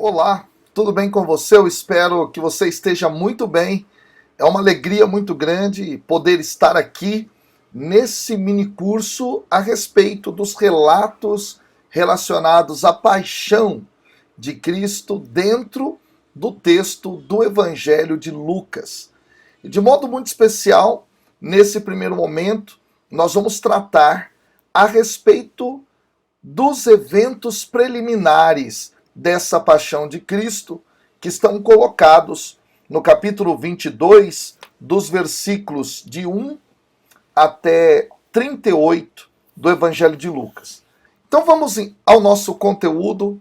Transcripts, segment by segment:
Olá, tudo bem com você? Eu espero que você esteja muito bem. É uma alegria muito grande poder estar aqui nesse mini curso a respeito dos relatos relacionados à paixão de Cristo dentro do texto do Evangelho de Lucas. E de modo muito especial, nesse primeiro momento, nós vamos tratar a respeito dos eventos preliminares dessa paixão de Cristo, que estão colocados no capítulo 22, dos versículos de 1 até 38 do Evangelho de Lucas. Então vamos ao nosso conteúdo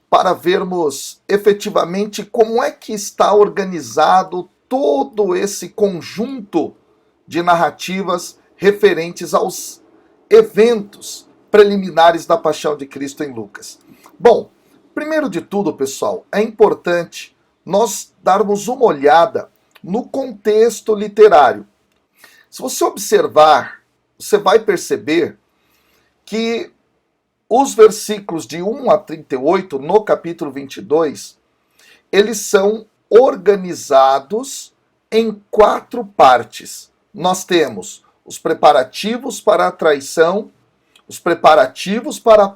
para vermos efetivamente como é que está organizado todo esse conjunto de narrativas referentes aos eventos preliminares da paixão de Cristo em Lucas. Bom, primeiro de tudo, pessoal, é importante nós darmos uma olhada no contexto literário. Se você observar, você vai perceber que os versículos de 1 a 38, no capítulo 22, eles são organizados em 4 partes. Nós temos os preparativos para a traição, os preparativos para a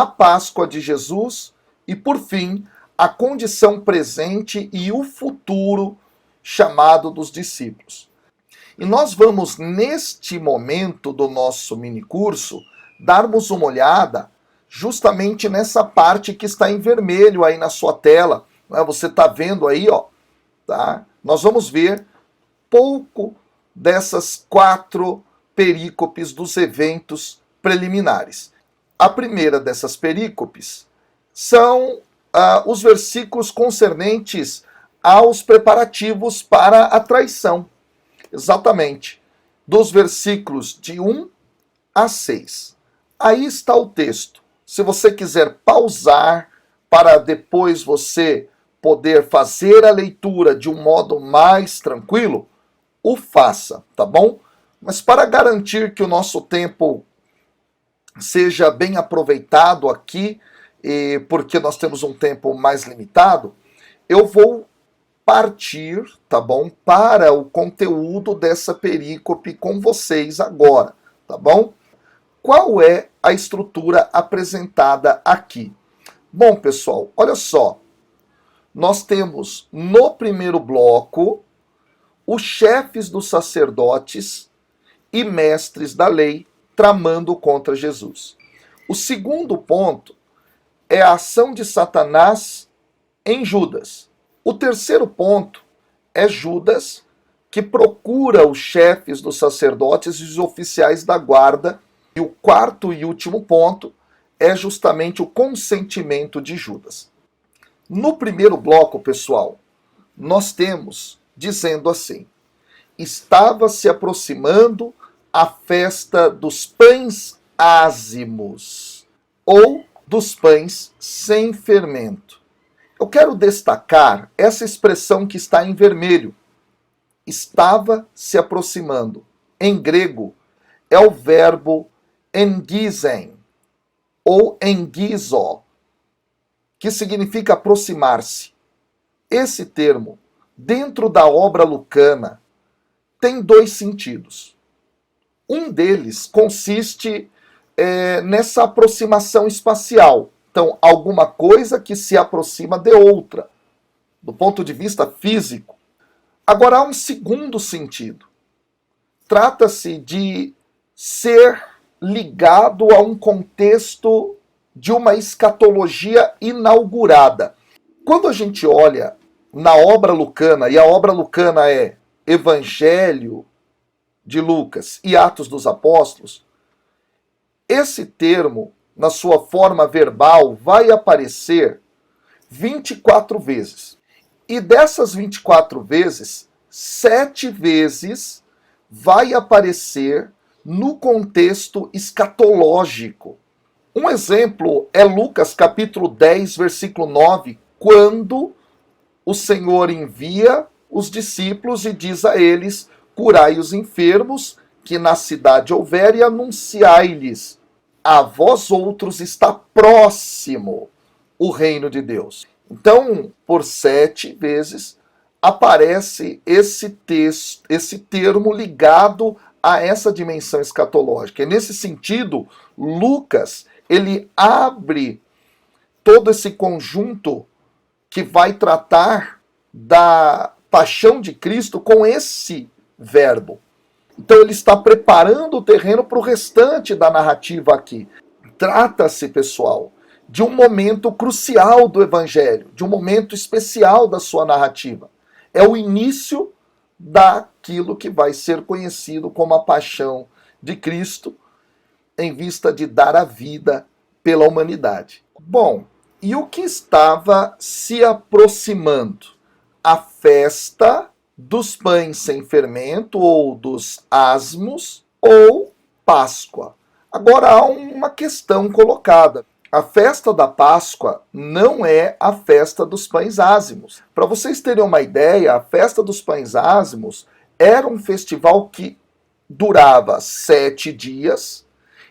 Páscoa de Jesus e, por fim, a condição presente e o futuro chamado dos discípulos. E nós vamos, neste momento do nosso minicurso, darmos uma olhada justamente nessa parte que está em vermelho aí na sua tela. Você está vendo aí, ó, tá? Nós vamos ver pouco dessas 4 perícopes dos eventos preliminares. A primeira dessas perícopes são os versículos concernentes aos preparativos para a traição. Exatamente. Dos versículos de 1 a 6. Aí está o texto. Se você quiser pausar para depois você poder fazer a leitura de um modo mais tranquilo, o faça, tá bom? Mas para garantir que o nosso tempo seja bem aproveitado aqui, porque nós temos um tempo mais limitado, eu vou partir, tá bom, para o conteúdo dessa perícope com vocês agora, tá bom? Qual é a estrutura apresentada aqui? Bom, pessoal, olha só. Nós temos no primeiro bloco os chefes dos sacerdotes e mestres da lei tramando contra Jesus. O segundo ponto é a ação de Satanás em Judas. O terceiro ponto é Judas, que procura os chefes dos sacerdotes e os oficiais da guarda. E o quarto e último ponto é justamente o consentimento de Judas. No primeiro bloco, pessoal, nós temos dizendo assim: estava se aproximando a festa dos pães ázimos, ou dos pães sem fermento. Eu quero destacar essa expressão que está em vermelho. Estava se aproximando. Em grego, é o verbo engizen, ou engizo, que significa aproximar-se. Esse termo, dentro da obra lucana, tem 2 sentidos. Um deles consiste nessa aproximação espacial. Então, alguma coisa que se aproxima de outra, do ponto de vista físico. Agora, há um segundo sentido. Trata-se de ser ligado a um contexto de uma escatologia inaugurada. Quando a gente olha na obra lucana, e a obra lucana é Evangelho de Lucas e Atos dos Apóstolos, esse termo, na sua forma verbal, vai aparecer 24 vezes. E dessas 24 vezes, 7 vezes vai aparecer no contexto escatológico. Um exemplo é Lucas capítulo 10, versículo 9, quando o Senhor envia os discípulos e diz a eles: curai os enfermos que na cidade houver e anunciai-lhes: a vós outros está próximo o reino de Deus. Então, por 7 vezes, aparece esse texto, esse termo ligado a essa dimensão escatológica. E nesse sentido, Lucas, ele abre todo esse conjunto que vai tratar da paixão de Cristo com esse verbo. Então ele está preparando o terreno para o restante da narrativa aqui. Trata-se, pessoal, de um momento crucial do Evangelho, de um momento especial da sua narrativa. É o início daquilo que vai ser conhecido como a paixão de Cristo, em vista de dar a vida pela humanidade. Bom, e o que estava se aproximando? A festa dos pães sem fermento, ou dos asmos, ou Páscoa. Agora há uma questão colocada. A festa da Páscoa não é a festa dos pães ázimos. Para vocês terem uma ideia, a festa dos pães ázimos era um festival que durava 7 dias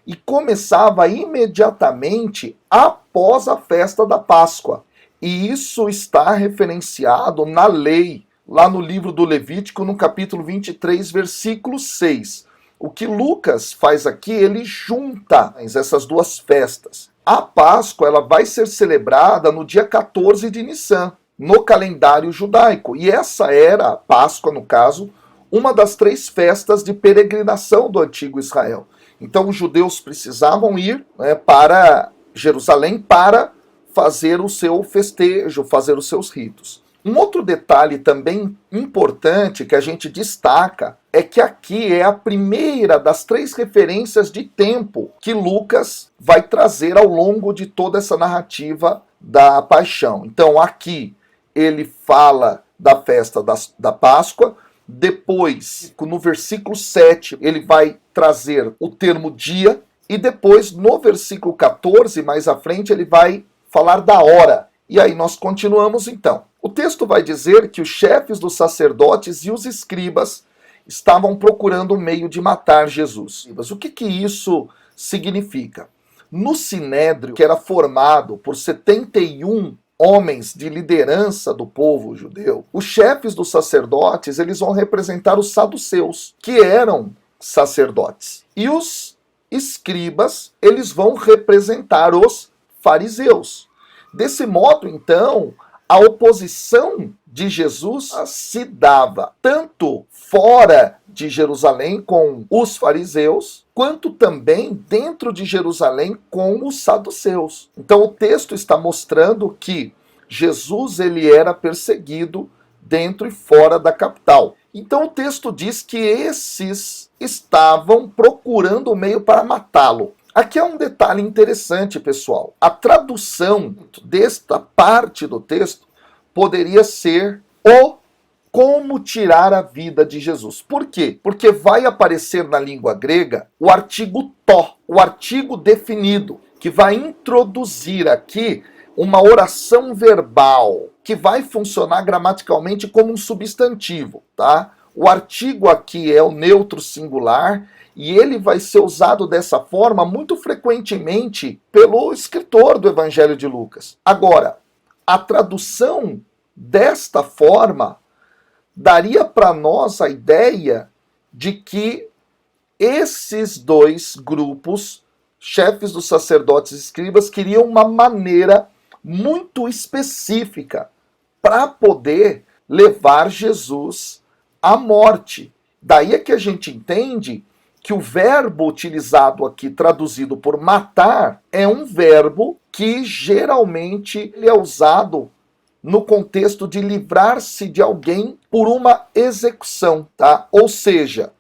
e começava imediatamente após a festa da Páscoa. E isso está referenciado na lei, lá no livro do Levítico, no capítulo 23, versículo 6. O que Lucas faz aqui, ele junta essas duas festas. A Páscoa, ela vai ser celebrada no dia 14 de Nissan, no calendário judaico. E essa era, a Páscoa no caso, uma das 3 festas de peregrinação do antigo Israel. Então os judeus precisavam ir, para Jerusalém para fazer o seu festejo, fazer os seus ritos. Um outro detalhe também importante que a gente destaca é que aqui é a primeira das 3 referências de tempo que Lucas vai trazer ao longo de toda essa narrativa da paixão. Então aqui ele fala da festa da Páscoa, depois no versículo 7 ele vai trazer o termo dia, e depois no versículo 14, mais à frente, ele vai falar da hora. E aí nós continuamos então. O texto vai dizer que os chefes dos sacerdotes e os escribas estavam procurando um meio de matar Jesus. Mas o que isso significa? No Sinédrio, que era formado por 71 homens de liderança do povo judeu, os chefes dos sacerdotes, eles vão representar os saduceus, que eram sacerdotes. E os escribas, eles vão representar os fariseus. Desse modo, então, a oposição de Jesus se dava tanto fora de Jerusalém com os fariseus, quanto também dentro de Jerusalém com os saduceus. Então o texto está mostrando que Jesus ele era perseguido dentro e fora da capital. Então o texto diz que esses estavam procurando o meio para matá-lo. Aqui é um detalhe interessante, pessoal. A tradução desta parte do texto poderia ser o como tirar a vida de Jesus. Por quê? Porque vai aparecer na língua grega o artigo tó, o artigo definido, que vai introduzir aqui uma oração verbal, que vai funcionar gramaticalmente como um substantivo, tá? O artigo aqui é o neutro singular, e ele vai ser usado dessa forma muito frequentemente pelo escritor do Evangelho de Lucas. Agora, a tradução desta forma daria para nós a ideia de que esses 2 grupos, chefes dos sacerdotes e escribas, queriam uma maneira muito específica para poder levar Jesus à morte. Daí é que a gente entende que o verbo utilizado aqui, traduzido por matar, é um verbo que geralmente é usado no contexto de livrar-se de alguém por uma execução, tá? Ou seja,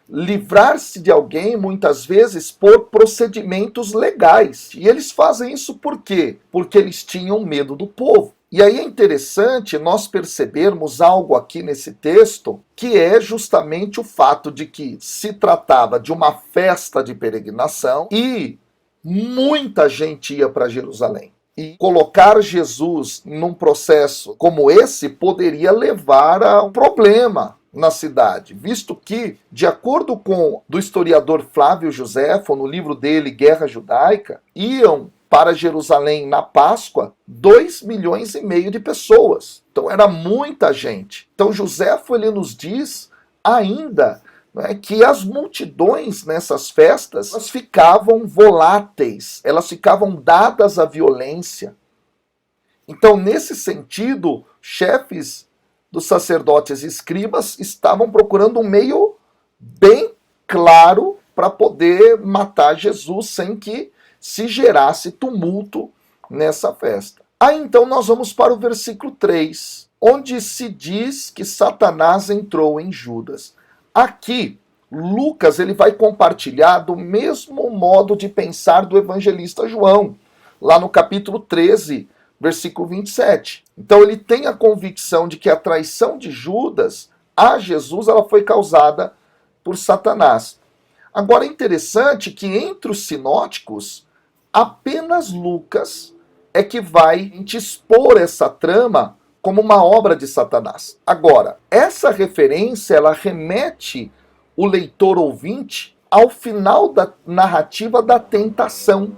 livrar-se de alguém muitas vezes por procedimentos legais. E eles fazem isso por quê? Porque eles tinham medo do povo. E aí é interessante nós percebermos algo aqui nesse texto, que é justamente o fato de que se tratava de uma festa de peregrinação e muita gente ia para Jerusalém. E colocar Jesus num processo como esse poderia levar a um problema na cidade, visto que, de acordo com do historiador Flávio Joséfo, no livro dele Guerra Judaica, iam para Jerusalém na Páscoa 2,5 milhões de pessoas. Então era muita gente. Então Joséfo ele nos diz ainda, né, que as multidões nessas festas elas ficavam voláteis, elas ficavam dadas à violência. Então, nesse sentido, chefes dos sacerdotes e escribas estavam procurando um meio bem claro para poder matar Jesus sem que se gerasse tumulto nessa festa. Aí então nós vamos para o versículo 3, onde se diz que Satanás entrou em Judas. Aqui, Lucas ele vai compartilhar do mesmo modo de pensar do evangelista João, lá no capítulo 13, versículo 27. Então ele tem a convicção de que a traição de Judas a Jesus ela foi causada por Satanás. Agora é interessante que entre os sinóticos, apenas Lucas é que vai expor essa trama como uma obra de Satanás. Agora, essa referência ela remete o leitor ouvinte ao final da narrativa da tentação.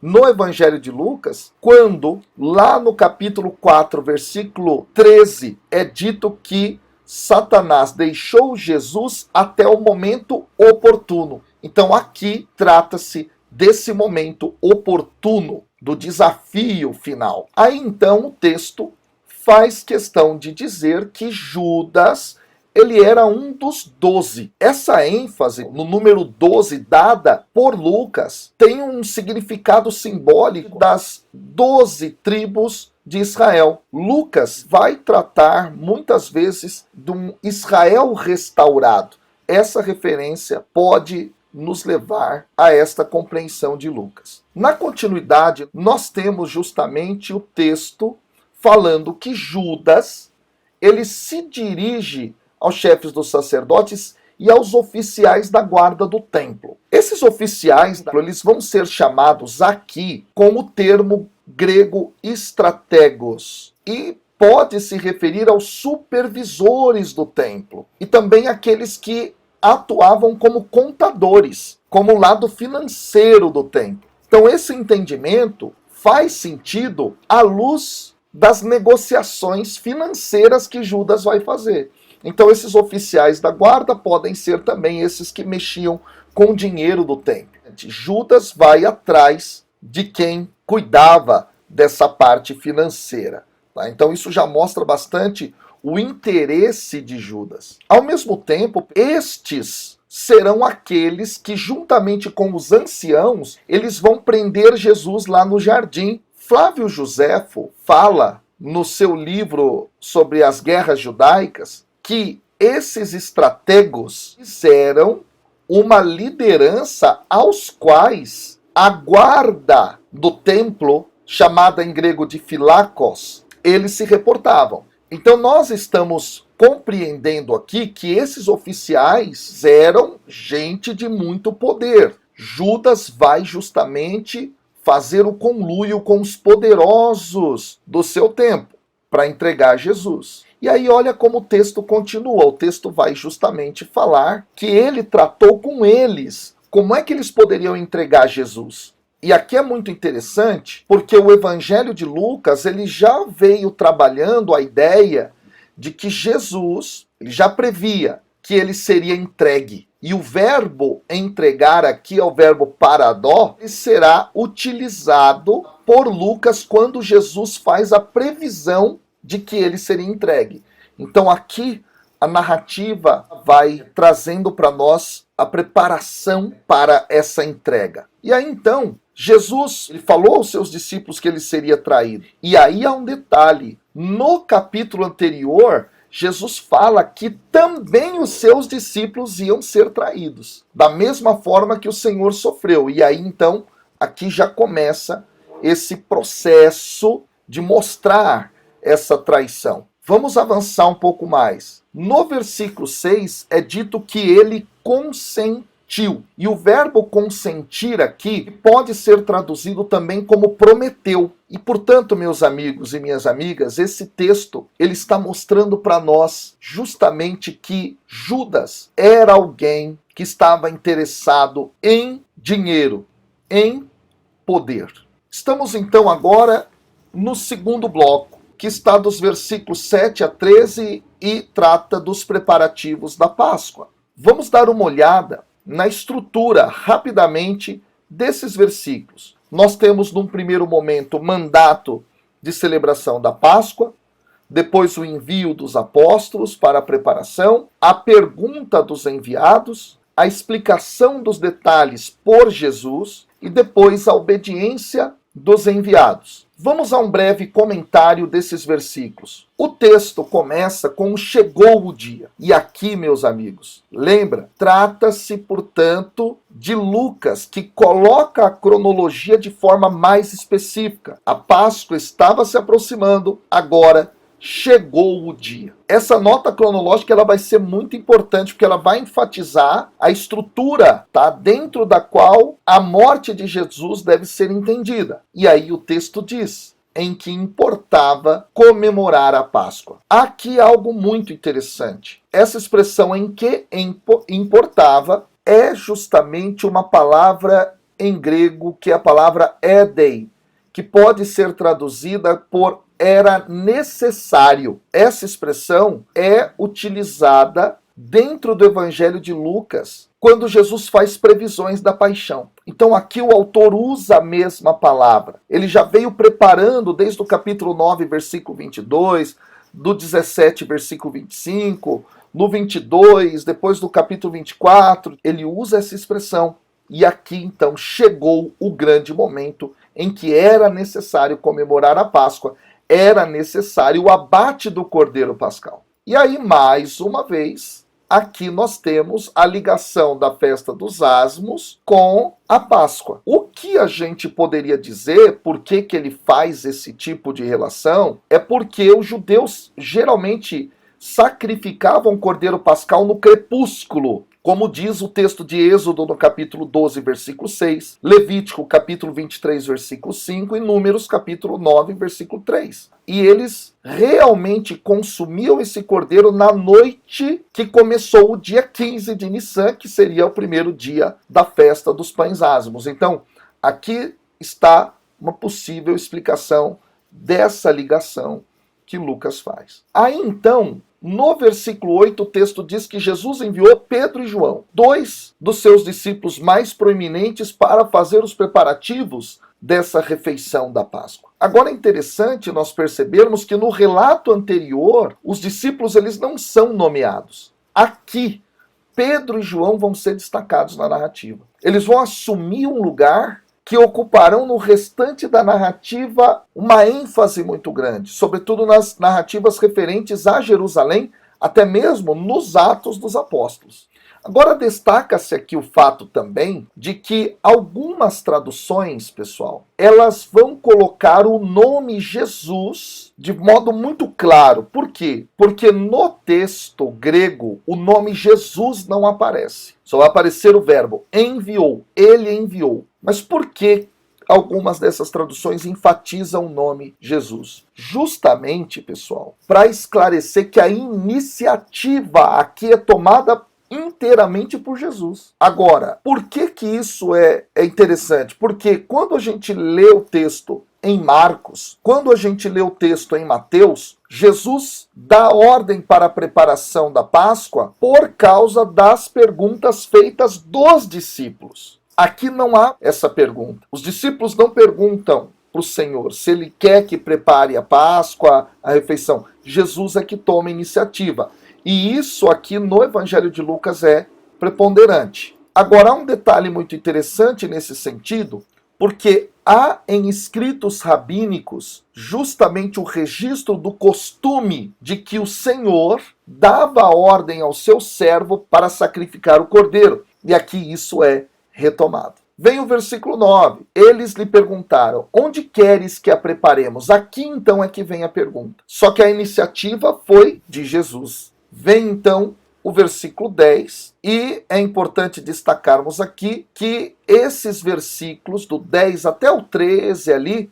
No Evangelho de Lucas, quando lá no capítulo 4, versículo 13, é dito que Satanás deixou Jesus até o momento oportuno. Então aqui trata-se desse momento oportuno, do desafio final. Aí então o texto faz questão de dizer que Judas ele era um dos 12. Essa ênfase no número 12 dada por Lucas tem um significado simbólico das 12 tribos de Israel. Lucas vai tratar muitas vezes de um Israel restaurado. Essa referência pode nos levar a esta compreensão de Lucas. Na continuidade, nós temos justamente o texto falando que Judas ele se dirige aos chefes dos sacerdotes e aos oficiais da guarda do templo. Esses oficiais, eles vão ser chamados aqui com o termo grego estrategos e pode se referir aos supervisores do templo e também aqueles que atuavam como contadores, como o lado financeiro do templo. Então esse entendimento faz sentido à luz das negociações financeiras que Judas vai fazer. Então esses oficiais da guarda podem ser também esses que mexiam com o dinheiro do templo. Judas vai atrás de quem cuidava dessa parte financeira. Tá? Então isso já mostra bastante o interesse de Judas. Ao mesmo tempo, estes serão aqueles que, juntamente com os anciãos, eles vão prender Jesus lá no jardim. Flávio Joséfo fala no seu livro sobre as guerras judaicas que esses estrategos fizeram uma liderança aos quais a guarda do templo, chamada em grego de filakos, eles se reportavam. Então nós estamos compreendendo aqui que esses oficiais eram gente de muito poder. Judas vai justamente fazer o conluio com os poderosos do seu tempo para entregar Jesus. E aí olha como o texto continua. O texto vai justamente falar que ele tratou com eles. Como é que eles poderiam entregar Jesus? E aqui é muito interessante, porque o Evangelho de Lucas ele já veio trabalhando a ideia de que Jesus ele já previa que ele seria entregue. E o verbo entregar aqui é o verbo paradó, e será utilizado por Lucas quando Jesus faz a previsão de que ele seria entregue. Então aqui a narrativa vai trazendo para nós a preparação para essa entrega. E aí então, Jesus ele falou aos seus discípulos que ele seria traído. E aí há um detalhe. No capítulo anterior, Jesus fala que também os seus discípulos iam ser traídos, da mesma forma que o Senhor sofreu. E aí então, aqui já começa esse processo de mostrar essa traição. Vamos avançar um pouco mais. No versículo 6 é dito que ele consentiu. E o verbo consentir aqui pode ser traduzido também como prometeu. E portanto, meus amigos e minhas amigas, esse texto ele está mostrando para nós justamente que Judas era alguém que estava interessado em dinheiro, em poder. Estamos então agora no segundo bloco, que está dos versículos 7 a 13 e trata dos preparativos da Páscoa. Vamos dar uma olhada na estrutura, rapidamente, desses versículos. Nós temos, num primeiro momento, o mandato de celebração da Páscoa, depois o envio dos apóstolos para a preparação, a pergunta dos enviados, a explicação dos detalhes por Jesus e depois a obediência dos enviados. Vamos a um breve comentário desses versículos. O texto começa com chegou o dia. E aqui, meus amigos, lembra? Trata-se, portanto, de Lucas, que coloca a cronologia de forma mais específica. A Páscoa estava se aproximando, agora chegou o dia. Essa nota cronológica ela vai ser muito importante porque ela vai enfatizar a estrutura, tá, dentro da qual a morte de Jesus deve ser entendida. E aí o texto diz: em que importava comemorar a Páscoa. Aqui algo muito interessante. Essa expressão em que importava é justamente uma palavra em grego que é a palavra edei, que pode ser traduzida por era necessário. Essa expressão é utilizada dentro do Evangelho de Lucas, quando Jesus faz previsões da paixão. Então aqui o autor usa a mesma palavra. Ele já veio preparando desde o capítulo 9, versículo 22, do 17, versículo 25, no 22, depois do capítulo 24, ele usa essa expressão. E aqui então chegou o grande momento em que era necessário comemorar a Páscoa, era necessário o abate do Cordeiro Pascal. E aí, mais uma vez, aqui nós temos a ligação da festa dos Asmos com a Páscoa. O que a gente poderia dizer, por que ele faz esse tipo de relação, é porque os judeus geralmente sacrificavam o Cordeiro Pascal no crepúsculo, como diz o texto de Êxodo no capítulo 12, versículo 6, Levítico capítulo 23, versículo 5 e Números capítulo 9, versículo 3. E eles realmente consumiam esse cordeiro na noite que começou o dia 15 de Nissan, que seria o primeiro dia da festa dos pães ázimos. Então, aqui está uma possível explicação dessa ligação que Lucas faz. Aí então, no versículo 8, o texto diz que Jesus enviou Pedro e João, dois dos seus discípulos mais proeminentes, para fazer os preparativos dessa refeição da Páscoa. Agora é interessante nós percebermos que no relato anterior, os discípulos eles não são nomeados. Aqui, Pedro e João vão ser destacados na narrativa. Eles vão assumir um lugar que ocuparão no restante da narrativa uma ênfase muito grande, sobretudo nas narrativas referentes a Jerusalém, até mesmo nos Atos dos Apóstolos. Agora destaca-se aqui o fato também de que algumas traduções, pessoal, elas vão colocar o nome Jesus de modo muito claro. Por quê? Porque no texto grego o nome Jesus não aparece. Só vai aparecer o verbo enviou, ele enviou. Mas por que algumas dessas traduções enfatizam o nome Jesus? Justamente, pessoal, para esclarecer que a iniciativa aqui é tomada inteiramente por Jesus. Agora, por que isso é interessante? Porque quando a gente lê o texto em Marcos, quando a gente lê o texto em Mateus, Jesus dá ordem para a preparação da Páscoa por causa das perguntas feitas dos discípulos. Aqui não há essa pergunta. Os discípulos não perguntam para o Senhor se ele quer que prepare a Páscoa, a refeição. Jesus é que toma a iniciativa. E isso aqui no Evangelho de Lucas é preponderante. Agora, há um detalhe muito interessante nesse sentido, porque há em escritos rabínicos justamente o registro do costume de que o Senhor dava ordem ao seu servo para sacrificar o cordeiro. E aqui isso é retomado. Vem o versículo 9. Eles lhe perguntaram, onde queres que a preparemos? Aqui então é que vem a pergunta. Só que a iniciativa foi de Jesus. Vem então o versículo 10, e é importante destacarmos aqui que esses versículos, do 10 até o 13 ali,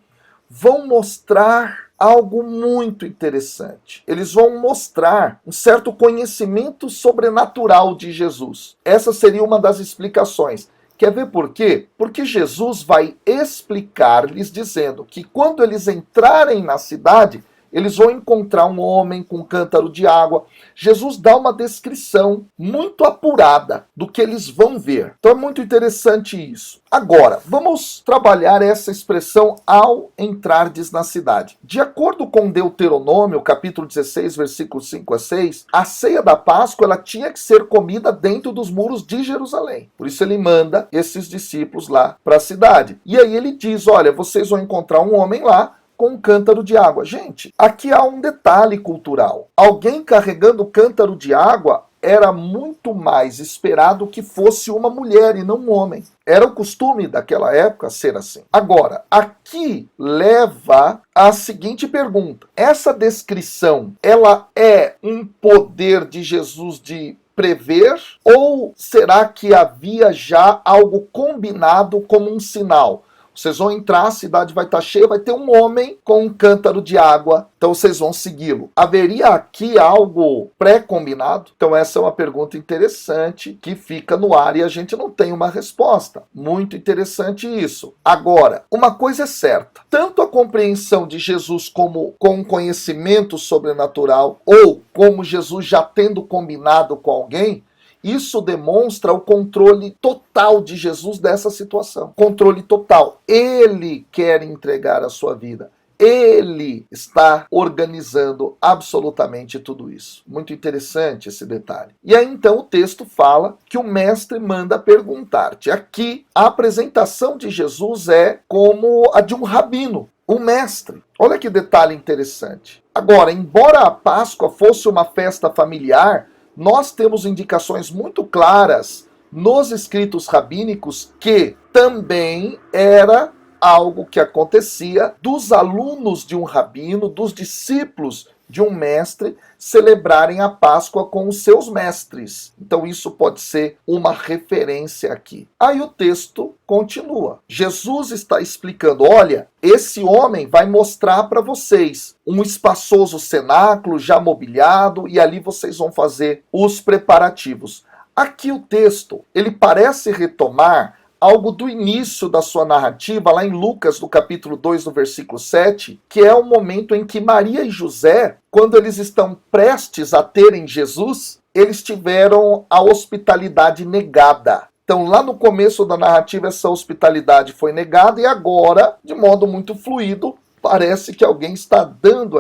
vão mostrar algo muito interessante. Eles vão mostrar um certo conhecimento sobrenatural de Jesus. Essa seria uma das explicações, Quer ver por quê? Porque Jesus vai explicar-lhes dizendo que quando eles entrarem na cidade, eles vão encontrar um homem com um cântaro de água. Jesus dá uma descrição muito apurada do que eles vão ver. Então é muito interessante isso. Agora, vamos trabalhar essa expressão ao entrardes na cidade. De acordo com Deuteronômio, capítulo 16, versículos 5 a 6, a ceia da Páscoa ela tinha que ser comida dentro dos muros de Jerusalém. Por isso ele manda esses discípulos lá para a cidade. E aí ele diz, olha, vocês vão encontrar um homem lá com um cântaro de água. Gente, aqui há um detalhe cultural. Alguém carregando cântaro de água era muito mais esperado que fosse uma mulher e não um homem. Era o costume daquela época ser assim. Agora, aqui leva à seguinte pergunta. Essa descrição, ela é um poder de Jesus de prever? Ou será que havia já algo combinado como um sinal? Vocês vão entrar, a cidade vai estar cheia, vai ter um homem com um cântaro de água, então vocês vão segui-lo. Haveria aqui algo pré-combinado? Então essa é uma pergunta interessante que fica no ar e a gente não tem uma resposta. Muito interessante isso. Agora, uma coisa é certa, tanto a compreensão de Jesus como com um conhecimento sobrenatural ou como Jesus já tendo combinado com alguém, isso demonstra o controle total de Jesus dessa situação. Controle total. Ele quer entregar a sua vida. Ele está organizando absolutamente tudo isso. Muito interessante esse detalhe. E aí então o texto fala que o mestre manda perguntar-te. Aqui a apresentação de Jesus é como a de um rabino, um mestre. Olha que detalhe interessante. Agora, embora a Páscoa fosse uma festa familiar, nós temos indicações muito claras nos escritos rabínicos que também era algo que acontecia dos alunos de um rabino, dos discípulos de um mestre, celebrarem a Páscoa com os seus mestres. Então isso pode ser uma referência aqui. Aí o texto continua. Jesus está explicando, olha, esse homem vai mostrar para vocês um espaçoso cenáculo já mobiliado e ali vocês vão fazer os preparativos. Aqui o texto, ele parece retomar algo do início da sua narrativa, lá em Lucas, no capítulo 2, no versículo 7, que é o momento em que Maria e José, quando eles estão prestes a terem Jesus, eles tiveram a hospitalidade negada. Então, lá no começo da narrativa, essa hospitalidade foi negada e agora, de modo muito fluido, parece que alguém está dando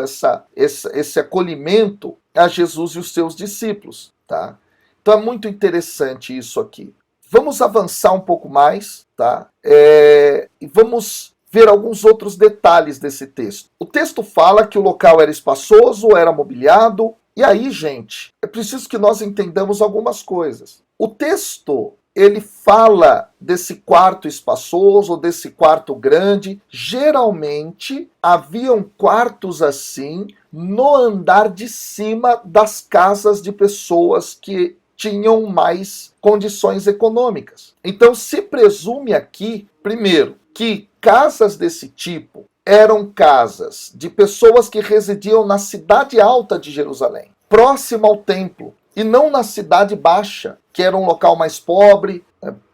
esse acolhimento a Jesus e os seus discípulos, tá? Então, é muito interessante isso aqui. Vamos avançar um pouco mais, tá? E vamos ver alguns outros detalhes desse texto. O texto fala que o local era espaçoso, era mobiliado. E aí, gente, é preciso que nós entendamos algumas coisas. O texto, ele fala desse quarto espaçoso, desse quarto grande. Geralmente, haviam quartos assim no andar de cima das casas de pessoas que tinham mais condições econômicas. Então se presume aqui, primeiro, que casas desse tipo eram casas de pessoas que residiam na cidade alta de Jerusalém, próxima ao templo, e não na cidade baixa, que era um local mais pobre,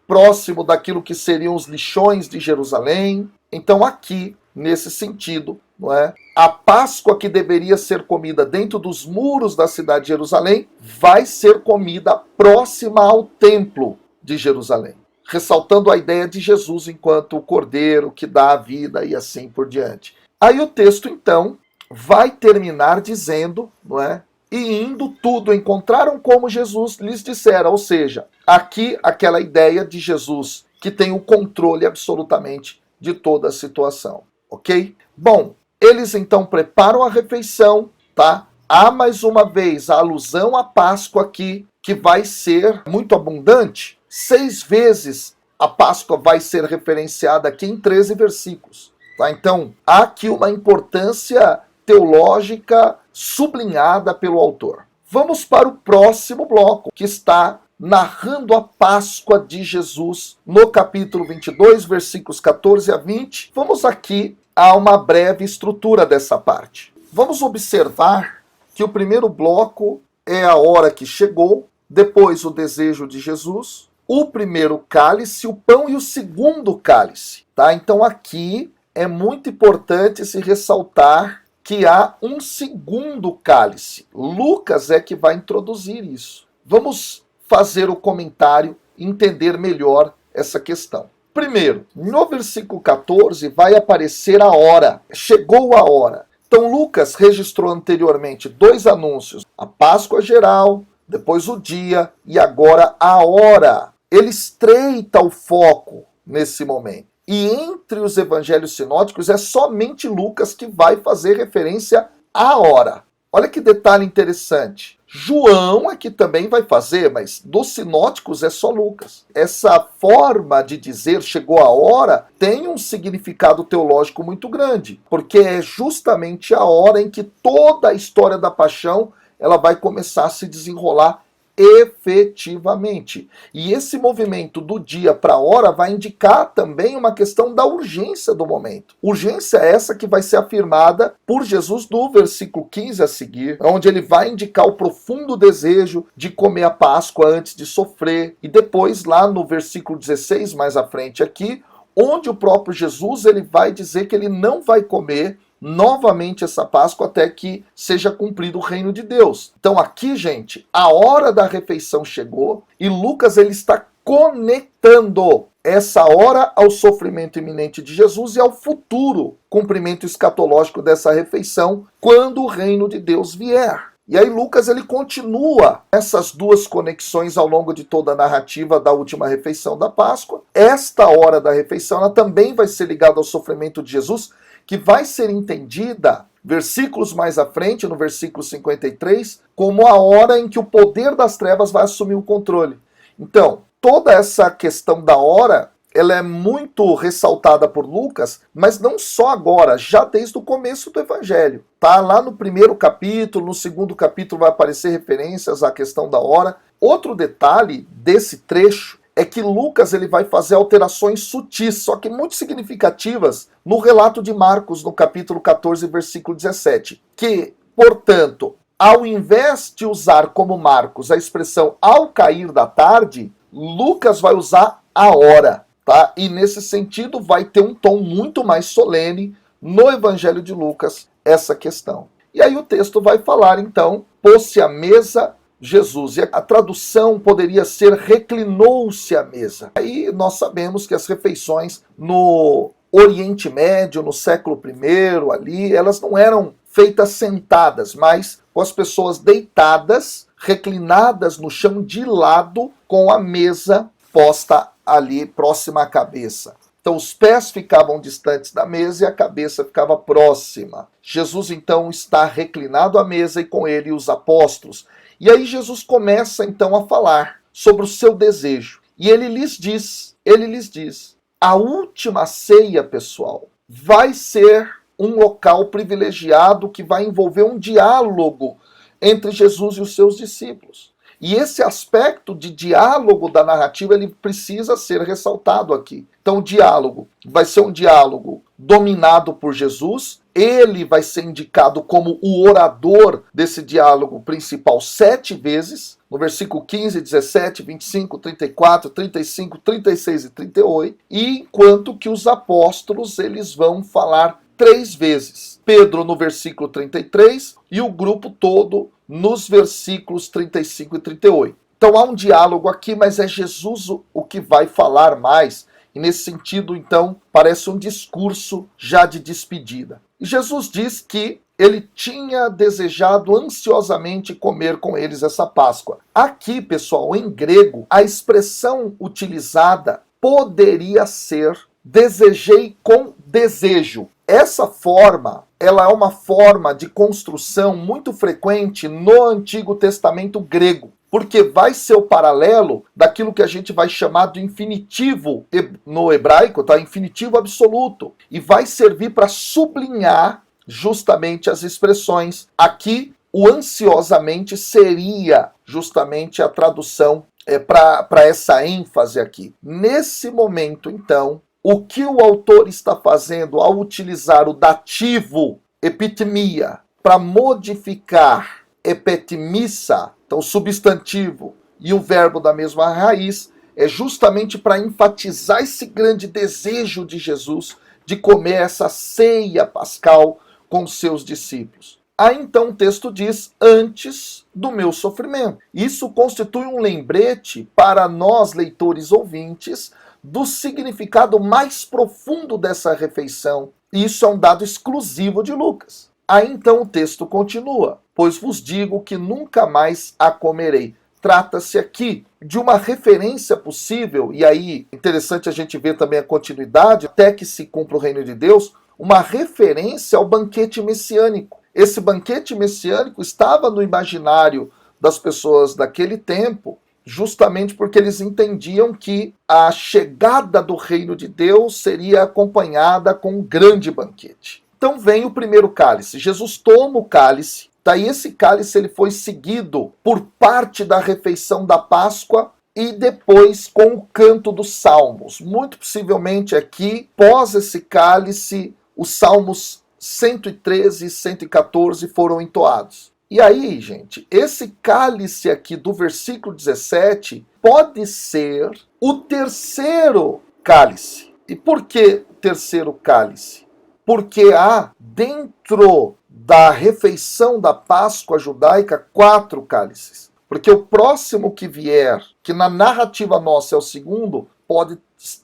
próximo daquilo que seriam os lixões de Jerusalém. Então aqui, nesse sentido, não é? A Páscoa que deveria ser comida dentro dos muros da cidade de Jerusalém vai ser comida próxima ao templo de Jerusalém, ressaltando a ideia de Jesus enquanto o cordeiro que dá a vida e assim por diante. Aí o texto então vai terminar dizendo, não é? E indo tudo encontraram como Jesus lhes dissera, ou seja, aqui aquela ideia de Jesus que tem o controle absolutamente de toda a situação, ok? Bom, eles então preparam a refeição, tá? Há mais uma vez a alusão à Páscoa aqui, que vai ser muito abundante. 6 vezes a Páscoa vai ser referenciada aqui em 13 versículos, tá? Então, há aqui uma importância teológica sublinhada pelo autor. Vamos para o próximo bloco, que está narrando a Páscoa de Jesus no capítulo 22, versículos 14 a 20. Vamos aqui a uma breve estrutura dessa parte. Vamos observar que o primeiro bloco é a hora que chegou, depois o desejo de Jesus, o primeiro cálice, o pão e o segundo cálice. Tá? Então aqui é muito importante se ressaltar que há um segundo cálice. Lucas é que vai introduzir isso. Vamos fazer o comentário e entender melhor essa questão. Primeiro, no versículo 14 vai aparecer a hora. Chegou a hora. Então Lucas registrou anteriormente 2 anúncios. A Páscoa geral, depois o dia e agora a hora. Ele estreita o foco nesse momento. E entre os evangelhos sinóticos é somente Lucas que vai fazer referência à hora. Olha que detalhe interessante. João é que também vai fazer, mas dos sinóticos é só Lucas. Essa forma de dizer chegou a hora tem um significado teológico muito grande, porque é justamente a hora em que toda a história da paixão ela vai começar a se desenrolar efetivamente. E esse movimento do dia para a hora vai indicar também uma questão da urgência do momento. Urgência essa que vai ser afirmada por Jesus no versículo 15 a seguir, onde ele vai indicar o profundo desejo de comer a Páscoa antes de sofrer. E depois, lá no versículo 16, mais à frente aqui, onde o próprio Jesus ele vai dizer que ele não vai comer novamente essa Páscoa até que seja cumprido o reino de Deus. Então aqui, gente, a hora da refeição chegou e Lucas ele está conectando essa hora ao sofrimento iminente de Jesus e ao futuro cumprimento escatológico dessa refeição quando o reino de Deus vier. E aí Lucas ele continua essas duas conexões ao longo de toda a narrativa da última refeição da Páscoa. Esta hora da refeição ela também vai ser ligada ao sofrimento de Jesus, que vai ser entendida, versículos mais à frente, no versículo 53, como a hora em que o poder das trevas vai assumir o controle. Então, toda essa questão da hora, ela é muito ressaltada por Lucas, mas não só agora, já desde o começo do Evangelho. Tá? Lá no primeiro capítulo, no segundo capítulo vai aparecer referências à questão da hora. Outro detalhe desse trecho é que Lucas ele vai fazer alterações sutis, só que muito significativas, no relato de Marcos, no capítulo 14, versículo 17. Que, portanto, ao invés de usar como Marcos a expressão ao cair da tarde, Lucas vai usar a hora. Tá? E nesse sentido vai ter um tom muito mais solene no Evangelho de Lucas essa questão. E aí o texto vai falar, então, pôs-se à mesa Jesus. E a tradução poderia ser reclinou-se à mesa. Aí nós sabemos que as refeições no Oriente Médio, no século I, ali, elas não eram feitas sentadas, mas com as pessoas deitadas, reclinadas no chão de lado, com a mesa posta ali próxima à cabeça. Então os pés ficavam distantes da mesa e a cabeça ficava próxima. Jesus então está reclinado à mesa e com ele os apóstolos. E aí Jesus começa então a falar sobre o seu desejo. E ele lhes diz, a última ceia, pessoal, vai ser um local privilegiado que vai envolver um diálogo entre Jesus e os seus discípulos. E esse aspecto de diálogo da narrativa, ele precisa ser ressaltado aqui. Então, o diálogo vai ser um diálogo dominado por Jesus. Ele vai ser indicado como o orador desse diálogo principal 7 vezes, no versículo 15, 17, 25, 34, 35, 36 e 38, e enquanto que os apóstolos eles vão falar 3 vezes. Pedro no versículo 33 e o grupo todo nos versículos 35 e 38. Então há um diálogo aqui, mas é Jesus o que vai falar mais. E nesse sentido, então, parece um discurso já de despedida. E Jesus diz que ele tinha desejado ansiosamente comer com eles essa Páscoa. Aqui, pessoal, em grego, a expressão utilizada poderia ser desejei com desejo. Essa forma, ela é uma forma de construção muito frequente no Antigo Testamento grego, porque vai ser o paralelo daquilo que a gente vai chamar de infinitivo no hebraico, tá? Infinitivo absoluto, e vai servir para sublinhar justamente as expressões. Aqui, o ansiosamente seria justamente a tradução para essa ênfase aqui. Nesse momento, então, o que o autor está fazendo ao utilizar o dativo epitimia para modificar epitimissa, então substantivo, e o verbo da mesma raiz, é justamente para enfatizar esse grande desejo de Jesus de comer essa ceia pascal com seus discípulos. Aí então o texto diz, antes do meu sofrimento. Isso constitui um lembrete para nós, leitores ouvintes, do significado mais profundo dessa refeição. Isso é um dado exclusivo de Lucas. Aí então o texto continua, pois vos digo que nunca mais a comerei. Trata-se aqui de uma referência possível, e aí interessante a gente ver também a continuidade, até que se cumpra o reino de Deus, uma referência ao banquete messiânico. Esse banquete messiânico estava no imaginário das pessoas daquele tempo, justamente porque eles entendiam que a chegada do reino de Deus seria acompanhada com um grande banquete. Então vem o primeiro cálice. Jesus toma o cálice. Daí esse cálice ele foi seguido por parte da refeição da Páscoa e depois com o canto dos salmos. Muito possivelmente aqui, pós esse cálice, os salmos 113 e 114 foram entoados. E aí, gente, esse cálice aqui do versículo 17 pode ser o terceiro cálice. E por que o terceiro cálice? Porque há dentro da refeição da Páscoa judaica 4 cálices. Porque o próximo que vier, que na narrativa nossa é o segundo, pode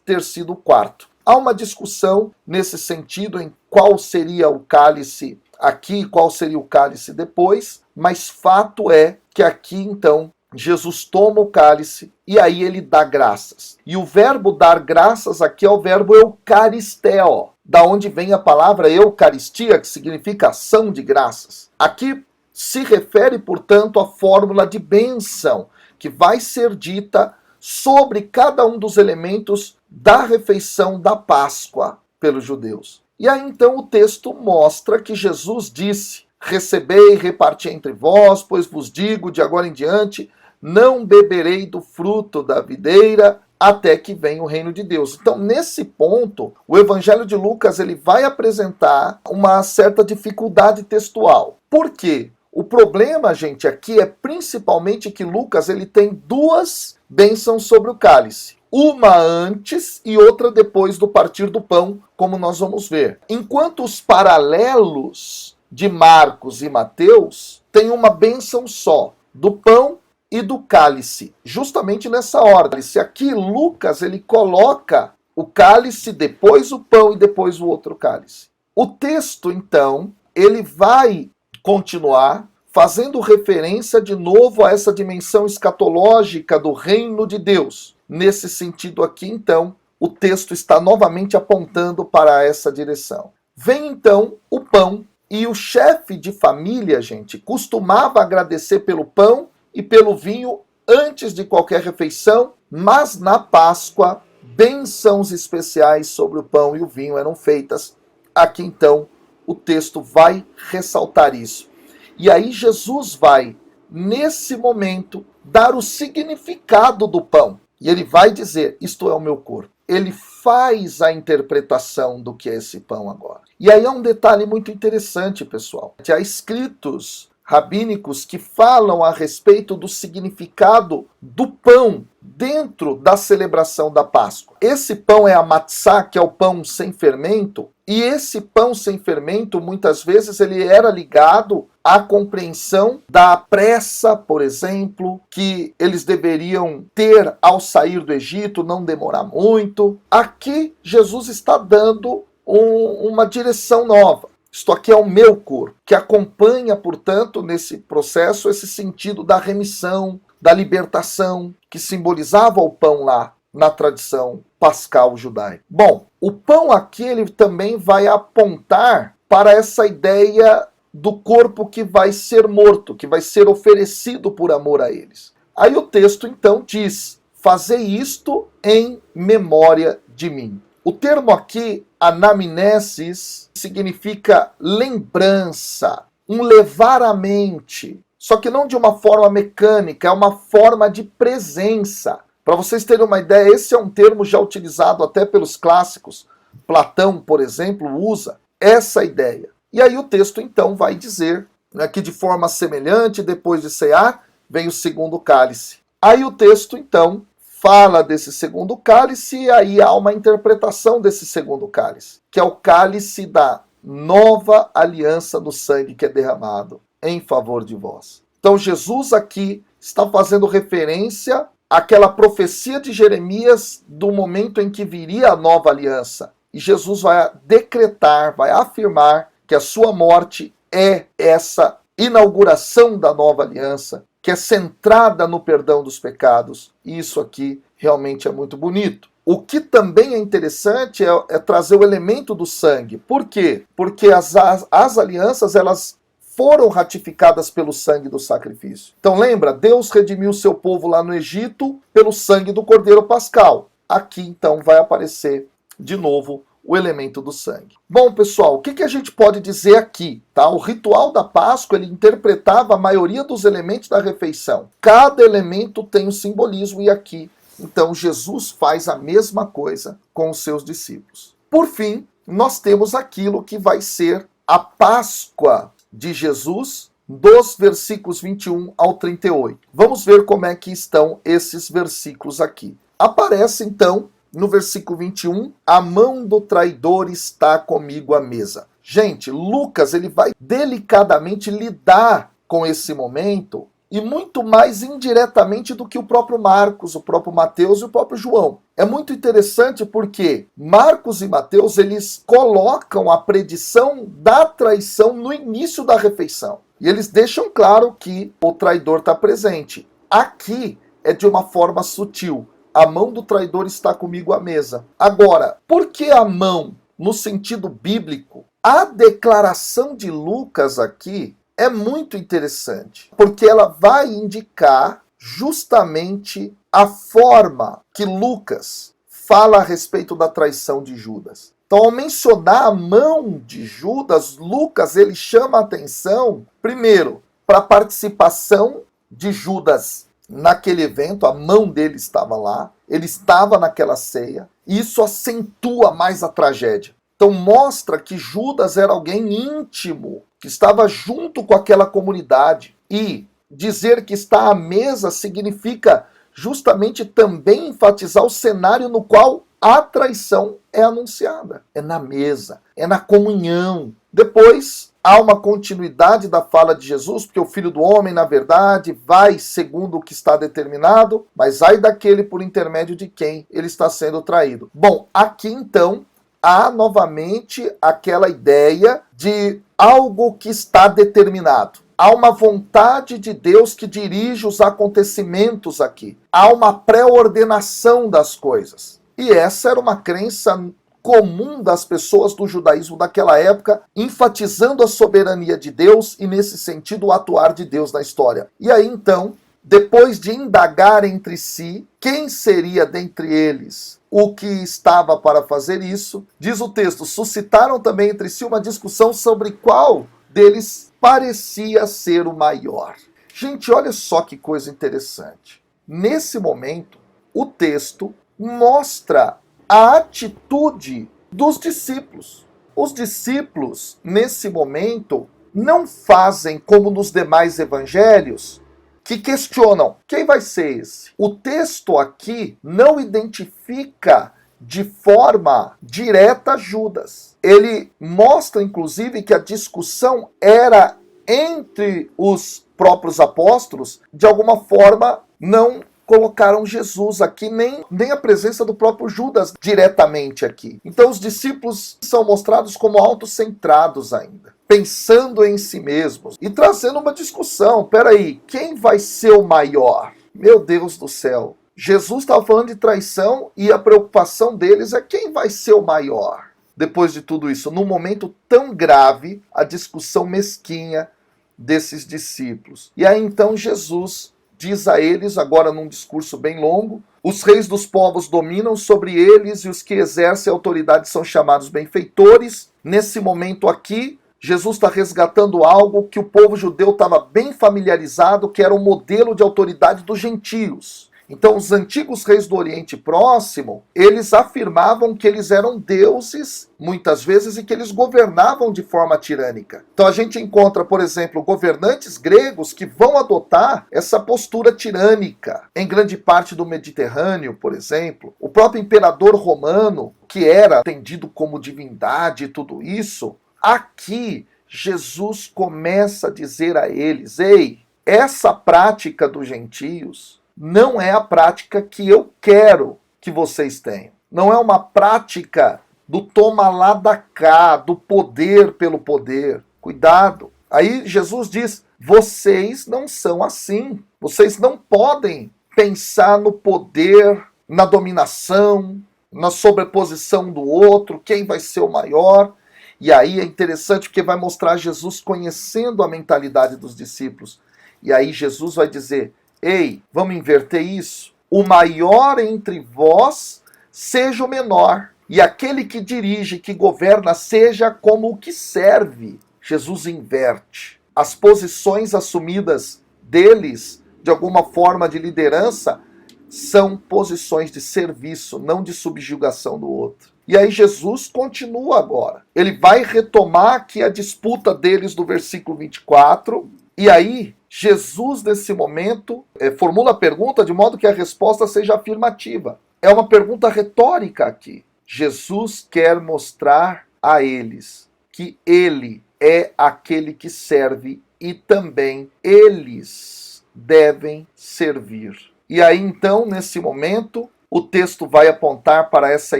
ter sido o quarto. Há uma discussão nesse sentido em qual seria o cálice aqui, qual seria o cálice depois, mas fato é que aqui então Jesus toma o cálice e aí ele dá graças. E o verbo dar graças aqui é o verbo eucaristeo, da onde vem a palavra eucaristia, que significa ação de graças. Aqui se refere, portanto, à fórmula de bênção, que vai ser dita sobre cada um dos elementos da refeição da Páscoa pelos judeus. E aí então o texto mostra que Jesus disse, recebei e reparti entre vós, pois vos digo, de agora em diante, não beberei do fruto da videira, até que venha o reino de Deus. Então, nesse ponto, o Evangelho de Lucas ele vai apresentar uma certa dificuldade textual. Por quê? O problema, gente, aqui é principalmente que Lucas ele tem 2 bênçãos sobre o cálice. Uma antes e outra depois do partir do pão, como nós vamos ver. Enquanto os paralelos de Marcos e Mateus têm uma bênção só, do pão e do cálice, justamente nessa ordem. Se aqui Lucas ele coloca o cálice, depois o pão e depois o outro cálice. O texto, então, ele vai continuar fazendo referência de novo a essa dimensão escatológica do reino de Deus. Nesse sentido aqui, então, o texto está novamente apontando para essa direção. Vem, então, o pão, e o chefe de família, gente, costumava agradecer pelo pão e pelo vinho antes de qualquer refeição, mas na Páscoa, bênçãos especiais sobre o pão e o vinho eram feitas. Aqui, então, o texto vai ressaltar isso. E aí Jesus vai, nesse momento, dar o significado do pão. E ele vai dizer, isto é o meu corpo. Ele faz a interpretação do que é esse pão agora. E aí é um detalhe muito interessante, pessoal. Há escritos rabínicos que falam a respeito do significado do pão dentro da celebração da Páscoa. Esse pão é a matzá, que é o pão sem fermento, e esse pão sem fermento, muitas vezes, ele era ligado à compreensão da pressa, por exemplo, que eles deveriam ter ao sair do Egito, não demorar muito. Aqui, Jesus está dando uma direção nova. Isto aqui é o meu corpo, que acompanha, portanto, nesse processo, esse sentido da remissão, da libertação, que simbolizava o pão lá na tradição pascal judaica. Bom, o pão aqui ele também vai apontar para essa ideia do corpo que vai ser morto, que vai ser oferecido por amor a eles. Aí o texto então diz, fazei isto em memória de mim. O termo aqui, anamnesis, significa lembrança, um levar à mente, só que não de uma forma mecânica, é uma forma de presença. Para vocês terem uma ideia, esse é um termo já utilizado até pelos clássicos. Platão, por exemplo, usa essa ideia. E aí o texto então vai dizer, né, que de forma semelhante, depois de cear, vem o segundo cálice. Aí o texto então fala desse segundo cálice e aí há uma interpretação desse segundo cálice, que é o cálice da nova aliança no sangue que é derramado em favor de vós. Então Jesus aqui está fazendo referência àquela profecia de Jeremias do momento em que viria a nova aliança. E Jesus vai decretar, vai afirmar que a sua morte é essa inauguração da nova aliança, que é centrada no perdão dos pecados. E isso aqui realmente é muito bonito. O que também é interessante é trazer o elemento do sangue. Por quê? Porque as alianças, elas foram ratificadas pelo sangue do sacrifício. Então lembra, Deus redimiu o seu povo lá no Egito pelo sangue do Cordeiro Pascal. Aqui então vai aparecer de novo o elemento do sangue. Bom, pessoal, o que a gente pode dizer aqui? Tá? O ritual da Páscoa, ele interpretava a maioria dos elementos da refeição. Cada elemento tem um simbolismo e aqui, então, Jesus faz a mesma coisa com os seus discípulos. Por fim, nós temos aquilo que vai ser a Páscoa de Jesus, dos versículos 21 ao 38. Vamos ver como é que estão esses versículos aqui. Aparece, então, no versículo 21, a mão do traidor está comigo à mesa. Gente, Lucas ele vai delicadamente lidar com esse momento e muito mais indiretamente do que o próprio Marcos, o próprio Mateus e o próprio João. É muito interessante porque Marcos e Mateus eles colocam a predição da traição no início da refeição. E eles deixam claro que o traidor está presente. Aqui é de uma forma sutil. A mão do traidor está comigo à mesa. Agora, por que a mão no sentido bíblico? A declaração de Lucas aqui é muito interessante, porque ela vai indicar justamente a forma que Lucas fala a respeito da traição de Judas. Então, ao mencionar a mão de Judas, Lucas ele chama a atenção, primeiro, para a participação de Judas naquele evento, a mão dele estava lá, ele estava naquela ceia, e isso acentua mais a tragédia. Então mostra que Judas era alguém íntimo, que estava junto com aquela comunidade. E dizer que está à mesa significa justamente também enfatizar o cenário no qual a traição é anunciada. É na mesa, é na comunhão. Depois há uma continuidade da fala de Jesus, porque o Filho do Homem, na verdade, vai segundo o que está determinado, mas ai daquele por intermédio de quem ele está sendo traído. Bom, aqui então há novamente aquela ideia de algo que está determinado. Há uma vontade de Deus que dirige os acontecimentos aqui. Há uma pré-ordenação das coisas. E essa era uma crença comum das pessoas do judaísmo daquela época, enfatizando a soberania de Deus e, nesse sentido, o atuar de Deus na história. E aí, então, depois de indagar entre si quem seria dentre eles o que estava para fazer isso, diz o texto, suscitaram também entre si uma discussão sobre qual deles parecia ser o maior. Gente, olha só que coisa interessante. Nesse momento, o texto mostra a atitude dos discípulos. Os discípulos, nesse momento, não fazem como nos demais evangelhos, que questionam quem vai ser esse. O texto aqui não identifica de forma direta Judas. Ele mostra, inclusive, que a discussão era entre os próprios apóstolos, de alguma forma não colocaram Jesus aqui, nem a presença do próprio Judas diretamente aqui. Então os discípulos são mostrados como autocentrados ainda, pensando em si mesmos e trazendo uma discussão. Peraí, quem vai ser o maior? Meu Deus do céu. Jesus estava falando de traição e a preocupação deles é quem vai ser o maior. Depois de tudo isso, num momento tão grave, a discussão mesquinha desses discípulos. E aí então Jesus diz a eles, agora num discurso bem longo, os reis dos povos dominam sobre eles e os que exercem autoridade são chamados benfeitores. Nesse momento aqui, Jesus está resgatando algo que o povo judeu estava bem familiarizado, que era o modelo de autoridade dos gentios. Então, os antigos reis do Oriente Próximo, eles afirmavam que eles eram deuses, muitas vezes, e que eles governavam de forma tirânica. Então, a gente encontra, por exemplo, governantes gregos que vão adotar essa postura tirânica. Em grande parte do Mediterrâneo, por exemplo, o próprio imperador romano, que era atendido como divindade e tudo isso, aqui Jesus começa a dizer a eles: ei, essa prática dos gentios não é a prática que eu quero que vocês tenham. Não é uma prática do toma lá da cá, do poder pelo poder. Cuidado. Aí Jesus diz: vocês não são assim. Vocês não podem pensar no poder, na dominação, na sobreposição do outro, quem vai ser o maior. E aí é interessante porque vai mostrar Jesus conhecendo a mentalidade dos discípulos. E aí Jesus vai dizer: ei, vamos inverter isso? O maior entre vós seja o menor, e aquele que dirige, que governa, seja como o que serve. Jesus inverte. As posições assumidas deles, de alguma forma de liderança, são posições de serviço, não de subjugação do outro. E aí Jesus continua agora. Ele vai retomar aqui a disputa deles do versículo 24, e aí Jesus, nesse momento, formula a pergunta de modo que a resposta seja afirmativa. É uma pergunta retórica aqui. Jesus quer mostrar a eles que ele é aquele que serve e também eles devem servir. E aí, então, nesse momento, o texto vai apontar para essa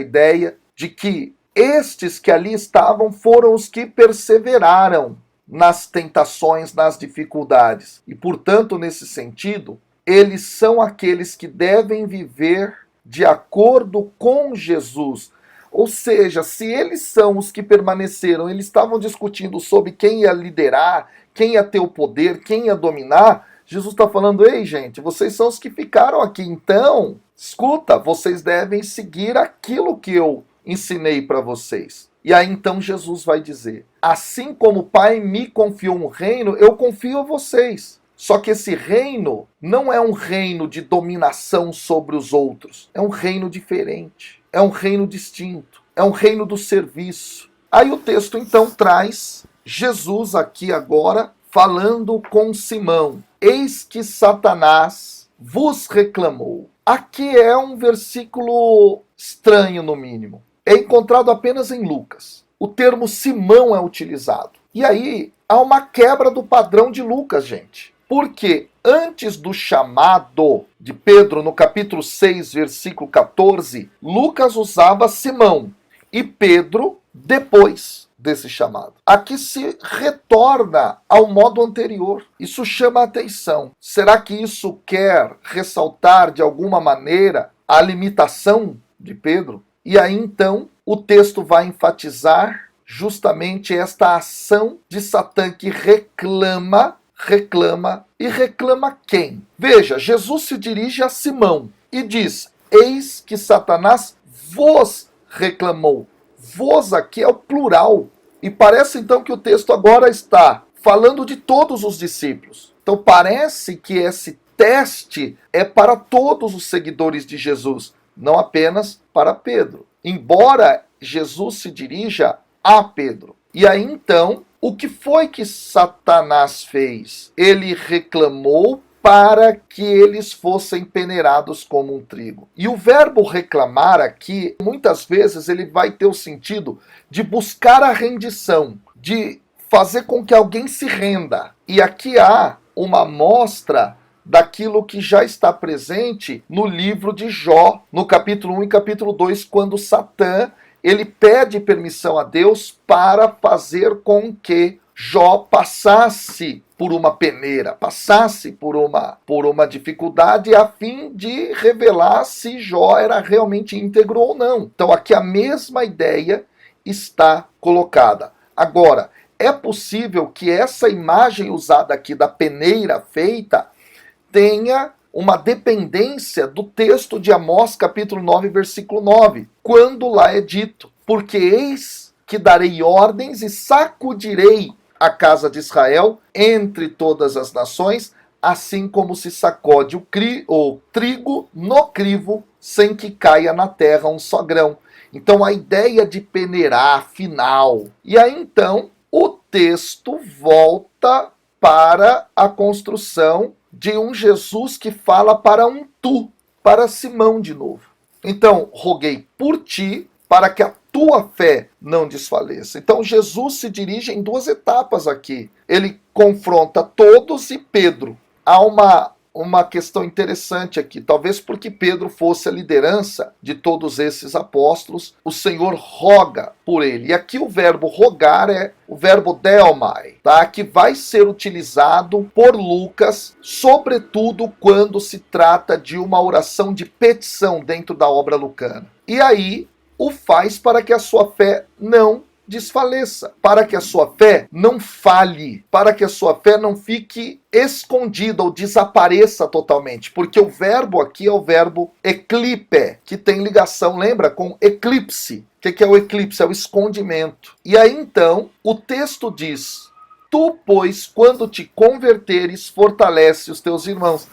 ideia de que estes que ali estavam foram os que perseveraram nas tentações, nas dificuldades. E, portanto, nesse sentido, eles são aqueles que devem viver de acordo com Jesus. Ou seja, se eles são os que permaneceram, eles estavam discutindo sobre quem ia liderar, quem ia ter o poder, quem ia dominar, Jesus está falando: ei, gente, vocês são os que ficaram aqui, então, escuta, vocês devem seguir aquilo que eu ensinei para vocês. E aí então Jesus vai dizer: assim como o Pai me confiou um reino, eu confio a vocês. Só que esse reino não é um reino de dominação sobre os outros. É um reino diferente. É um reino distinto. É um reino do serviço. Aí o texto então traz Jesus aqui agora falando com Simão. Eis que Satanás vos reclamou. Aqui é um versículo estranho, no mínimo. É encontrado apenas em Lucas. O termo Simão é utilizado. E aí há uma quebra do padrão de Lucas, gente. Porque antes do chamado de Pedro, no capítulo 6, versículo 14, Lucas usava Simão e Pedro depois desse chamado. Aqui se retorna ao modo anterior. Isso chama a atenção. Será que isso quer ressaltar de alguma maneira a limitação de Pedro? E aí então o texto vai enfatizar justamente esta ação de Satã que reclama e reclama quem? Veja, Jesus se dirige a Simão e diz: eis que Satanás vos reclamou. Vos aqui é o plural. E parece então que o texto agora está falando de todos os discípulos. Então parece que esse teste é para todos os seguidores de Jesus, não apenas para Pedro. Embora Jesus se dirija a Pedro. E aí então, o que foi que Satanás fez? Ele reclamou para que eles fossem peneirados como um trigo. E o verbo reclamar aqui, muitas vezes, ele vai ter o sentido de buscar a rendição, de fazer com que alguém se renda. E aqui há uma amostra daquilo que já está presente no livro de Jó, no capítulo 1 e capítulo 2, quando Satã ele pede permissão a Deus para fazer com que Jó passasse por uma peneira, passasse por uma dificuldade, a fim de revelar se Jó era realmente íntegro ou não. Então aqui a mesma ideia está colocada. Agora, é possível que essa imagem usada aqui da peneira feita tenha uma dependência do texto de Amós, capítulo 9, versículo 9, quando lá é dito: porque eis que darei ordens e sacudirei a casa de Israel entre todas as nações, assim como se sacode o trigo no crivo, sem que caia na terra um só grão. Então a ideia de peneirar, final. E aí então o texto volta para a construção de um Jesus que fala para um tu, para Simão de novo. Então, roguei por ti, para que a tua fé não desfaleça. Então, Jesus se dirige em duas etapas aqui. Ele confronta todos e Pedro. Há uma questão interessante aqui, talvez porque Pedro fosse a liderança de todos esses apóstolos, o Senhor roga por ele. E aqui o verbo rogar é o verbo delmai, tá? Que vai ser utilizado por Lucas, sobretudo quando se trata de uma oração de petição dentro da obra lucana. E aí o faz para que a sua fé não desfaleça, para que a sua fé não falhe, para que a sua fé não fique escondida ou desapareça totalmente, porque o verbo aqui é o verbo eclipe, que tem ligação, lembra, com eclipse. O que é o eclipse? É o escondimento. E aí então, o texto diz: tu, pois, quando te converteres, fortalece os teus irmãos.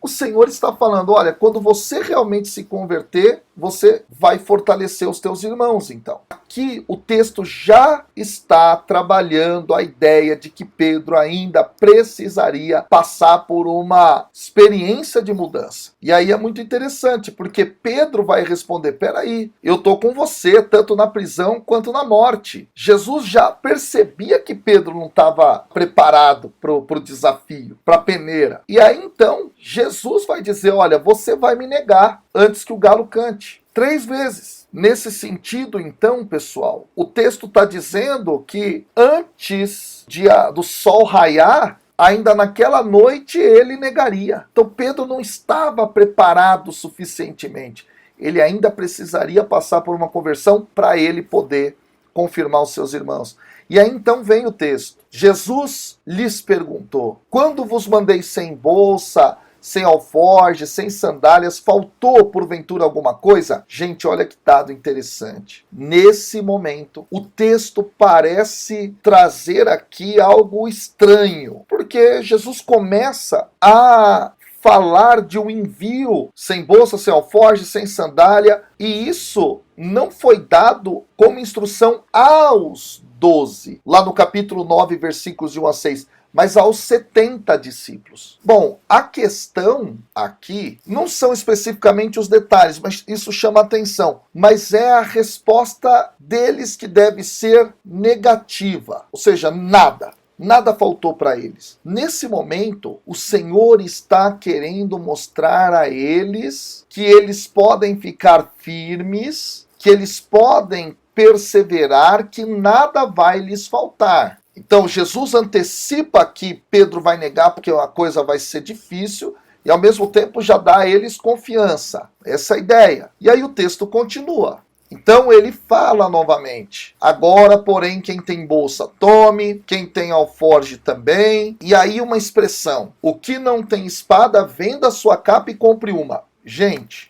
O Senhor está falando, olha, quando você realmente se converter, você vai fortalecer os teus irmãos, então. Aqui o texto já está trabalhando a ideia de que Pedro ainda precisaria passar por uma experiência de mudança. E aí é muito interessante, porque Pedro vai responder, peraí, eu estou com você, tanto na prisão quanto na morte. Jesus já percebia que Pedro não estava preparado para o desafio, para a peneira. E aí então, Jesus vai dizer, olha, você vai me negar antes que o galo cante. 3 vezes. Nesse sentido, então, pessoal, o texto está dizendo que antes do sol raiar, ainda naquela noite ele negaria. Então Pedro não estava preparado suficientemente. Ele ainda precisaria passar por uma conversão para ele poder confirmar os seus irmãos. E aí então vem o texto. Jesus lhes perguntou: quando vos mandei sem bolsa, sem alforje, sem sandálias, faltou porventura alguma coisa? Gente, olha que dado interessante. Nesse momento, o texto parece trazer aqui algo estranho, porque Jesus começa a falar de um envio sem bolsa, sem alforje, sem sandália, e isso não foi dado como instrução aos 12, lá no capítulo 9, versículos de 1 a 6, mas aos 70 discípulos. Bom, a questão aqui não são especificamente os detalhes, mas isso chama atenção. Mas é a resposta deles que deve ser negativa, ou seja, nada. Nada faltou para eles. Nesse momento, o Senhor está querendo mostrar a eles que eles podem ficar firmes, que eles podem perseverar, que nada vai lhes faltar. Então, Jesus antecipa que Pedro vai negar porque a coisa vai ser difícil e, ao mesmo tempo, já dá a eles confiança. Essa é a ideia. E aí o texto continua. Então, ele fala novamente. Agora, porém, quem tem bolsa, tome. Quem tem alforje também. E aí uma expressão. O que não tem espada, venda a sua capa e compre uma. Gente,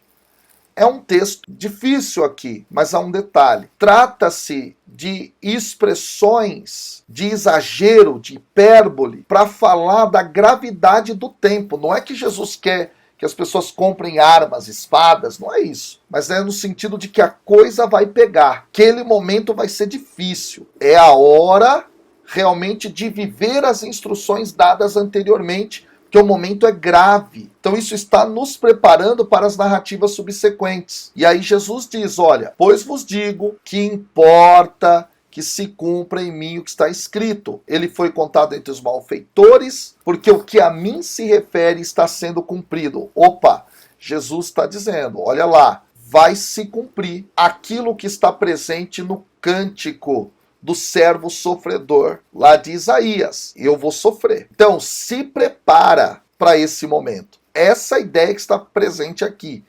é um texto difícil aqui, mas há um detalhe. Trata-se de expressões de exagero, de hipérbole, para falar da gravidade do tempo. Não é que Jesus quer que as pessoas comprem armas, espadas, não é isso. Mas é no sentido de que a coisa vai pegar. Aquele momento vai ser difícil. É a hora realmente de viver as instruções dadas anteriormente, que o momento é grave. Então isso está nos preparando para as narrativas subsequentes. E aí Jesus diz, olha, pois vos digo que importa que se cumpra em mim o que está escrito. Ele foi contado entre os malfeitores, porque o que a mim se refere está sendo cumprido. Opa, Jesus está dizendo, olha lá, vai se cumprir aquilo que está presente no cântico do servo sofredor, lá de Isaías. Eu vou sofrer. Então, se prepara para esse momento. Essa ideia que está presente aqui.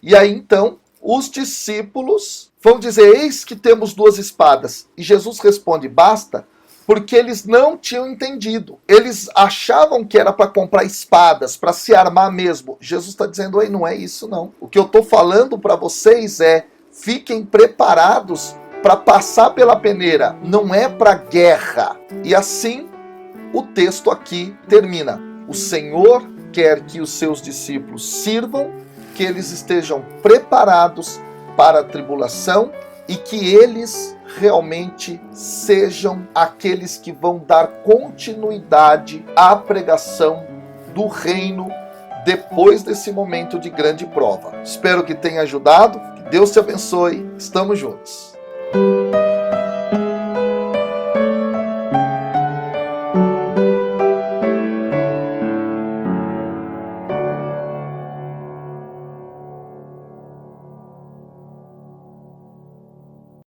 E aí, então, os discípulos vão dizer, eis que temos 2 espadas. E Jesus responde, basta, porque eles não tinham entendido. Eles achavam que era para comprar espadas, para se armar mesmo. Jesus está dizendo, ei, não é isso não. O que eu estou falando para vocês é, fiquem preparados para passar pela peneira, não é para guerra. E assim o texto aqui termina. O Senhor quer que os seus discípulos sirvam, que eles estejam preparados para a tribulação e que eles realmente sejam aqueles que vão dar continuidade à pregação do reino depois desse momento de grande prova. Espero que tenha ajudado. Que Deus te abençoe. Estamos juntos.